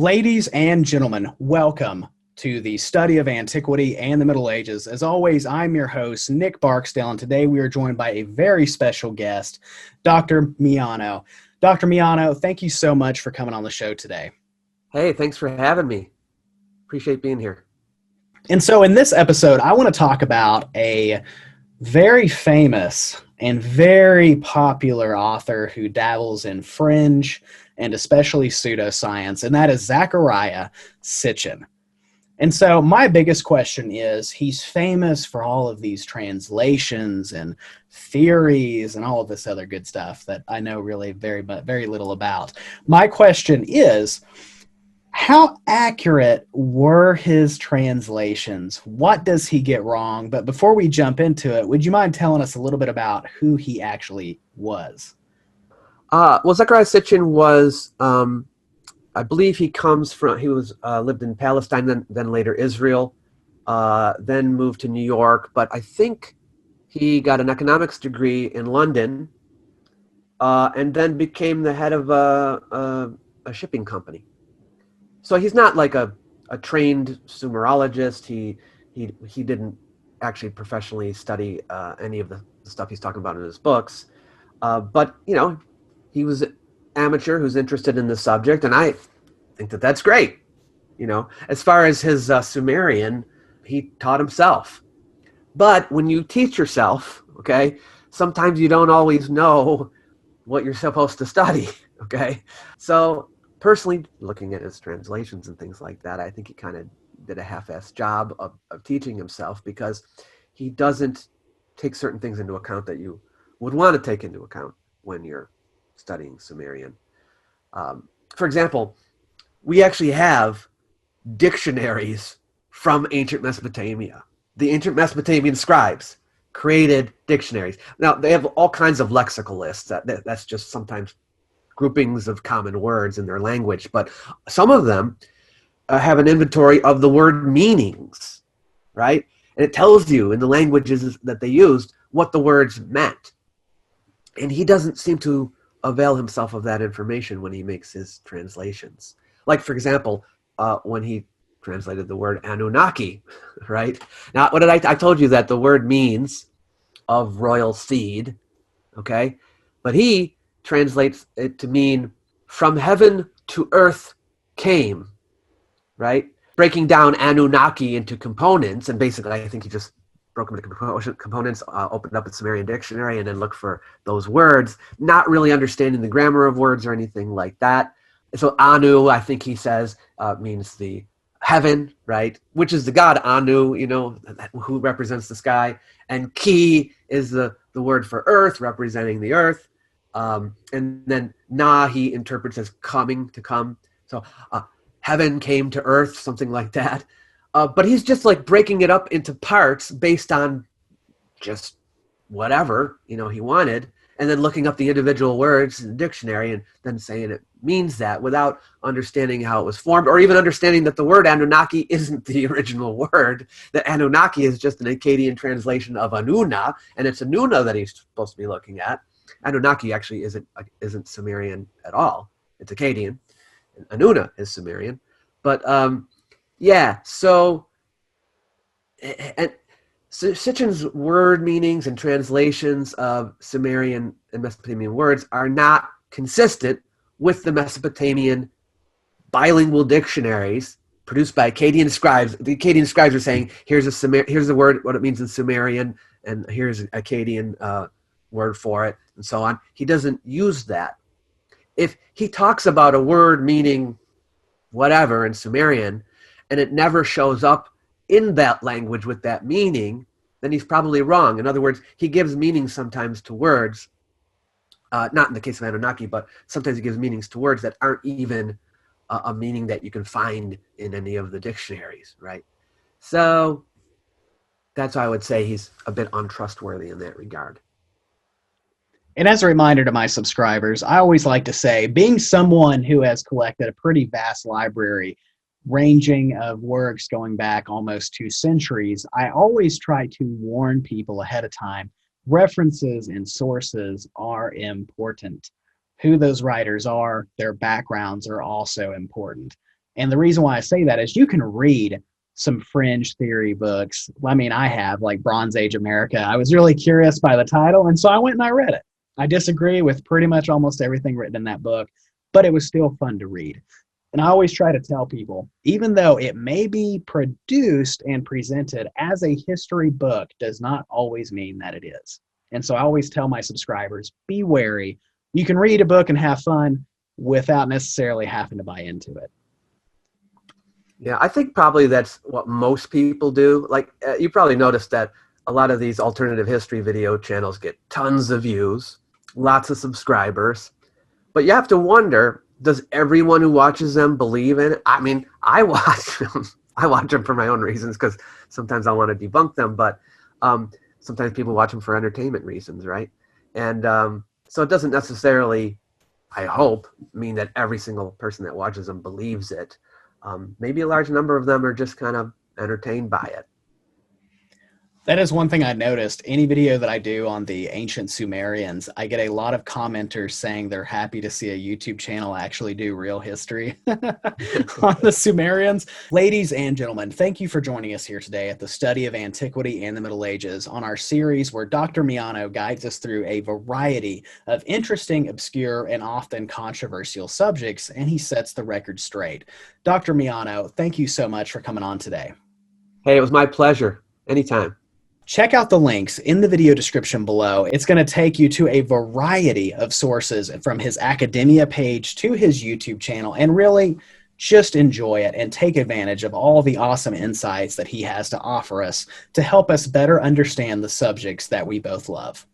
Ladies and gentlemen, welcome to the study of antiquity and the Middle Ages. As always, I'm your host, Nick Barksdale, and today we are joined by a very special guest, Dr. Miano. Dr. Miano, thank you so much for coming on the show today. Hey, thanks for having me. Appreciate being here. And so in this episode, I want to talk about a very famous and very popular author who dabbles in fringe and especially pseudoscience, and that is Zecharia Sitchin. And so my biggest question is, he's famous for all of these translations and theories and all of this other good stuff that I know really very little about. My question is, how accurate were his translations? What does he get wrong? But before we jump into it, would you mind telling us a little bit about who he actually was? Zecharia Sitchin was, I believe he lived in Palestine, then later Israel, then moved to New York. But I think he got an economics degree in London, and then became the head of a shipping company. So he's not like a trained Sumerologist. He didn't actually professionally study any of the stuff he's talking about in his books. But, you know, he was an amateur who's interested in the subject, and I think that that's great. You know, as far as his Sumerian, he taught himself. But when you teach yourself, okay, sometimes you don't always know what you're supposed to study, okay? So personally, looking at his translations and things like that, I think he kind of did a half-assed job of teaching himself, because he doesn't take certain things into account that you would want to take into account when you're studying Sumerian. For example, we actually have dictionaries from ancient Mesopotamia. The ancient Mesopotamian scribes created dictionaries. Now, they have all kinds of lexical lists. That's just sometimes groupings of common words in their language, but some of them have an inventory of the word meanings, right? And it tells you in the languages that they used what the words meant. And he doesn't seem to avail himself of that information when he makes his translations. Like, for example, when he translated the word Anunnaki, right? Now, what did I told you that the word means of royal seed, okay? But he translates it to mean from heaven to earth came, right? Breaking down Anunnaki into components, and basically I think he just broke them into components, opened up a Sumerian dictionary, and then looked for those words, not really understanding the grammar of words or anything like that. So Anu, I think he says, means the heaven, right? Which is the god Anu, you know, who represents the sky. And Ki is the word for earth, representing the earth. And then Na he interprets as coming, to come. So heaven came to earth, something like that. But he's just like breaking it up into parts based on just whatever, you know, he wanted, and then looking up the individual words in the dictionary and then saying it means that without understanding how it was formed, or even understanding that the word Anunnaki isn't the original word, that Anunnaki is just an Akkadian translation of Anuna, and it's Anuna that he's supposed to be looking at. Anunnaki actually isn't Sumerian at all. It's Akkadian. And Anuna is Sumerian. But yeah, so Sitchin's word meanings and translations of Sumerian and Mesopotamian words are not consistent with the Mesopotamian bilingual dictionaries produced by Akkadian scribes. The Akkadian scribes are saying, here's a word, what it means in Sumerian, and here's an Akkadian word for it, and so on. He doesn't use that. If he talks about a word meaning whatever in Sumerian, and it never shows up in that language with that meaning, then he's probably wrong. In other words, he gives meanings sometimes to words, not in the case of Anunnaki, but sometimes he gives meanings to words that aren't even a meaning that you can find in any of the dictionaries, right? So that's why I would say he's a bit untrustworthy in that regard. And as a reminder to my subscribers, I always like to say, being someone who has collected a pretty vast library ranging of works going back almost 2 centuries, I always try to warn people ahead of time. References and sources are important. Who those writers are, their backgrounds are also important. And the reason why I say that is you can read some fringe theory books. I mean, I have, like Bronze Age America. I was really curious by the title, and so I went and I read it. I disagree with pretty much almost everything written in that book, but it was still fun to read. And I always try to tell people, even though it may be produced and presented as a history book, does not always mean that it is. And so I always tell my subscribers, be wary. You can read a book and have fun without necessarily having to buy into it. Yeah, I think probably that's what most people do. Like, you probably noticed that a lot of these alternative history video channels get tons of views, lots of subscribers. But you have to wonder, does everyone who watches them believe in it? I mean, I watch them. I watch them for my own reasons because sometimes I want to debunk them. But sometimes people watch them for entertainment reasons, right? And so it doesn't necessarily, I hope, mean that every single person that watches them believes it. Maybe a large number of them are just kind of entertained by it. That is one thing I noticed. Any video that I do on the ancient Sumerians, I get a lot of commenters saying they're happy to see a YouTube channel actually do real history on the Sumerians. Ladies and gentlemen, thank you for joining us here today at the Study of Antiquity and the Middle Ages on our series where Dr. Miano guides us through a variety of interesting, obscure, and often controversial subjects, and he sets the record straight. Dr. Miano, thank you so much for coming on today. Hey, it was my pleasure. Anytime. Check out the links in the video description below. It's going to take you to a variety of sources from his academia page to his YouTube channel, and really just enjoy it and take advantage of all the awesome insights that he has to offer us to help us better understand the subjects that we both love.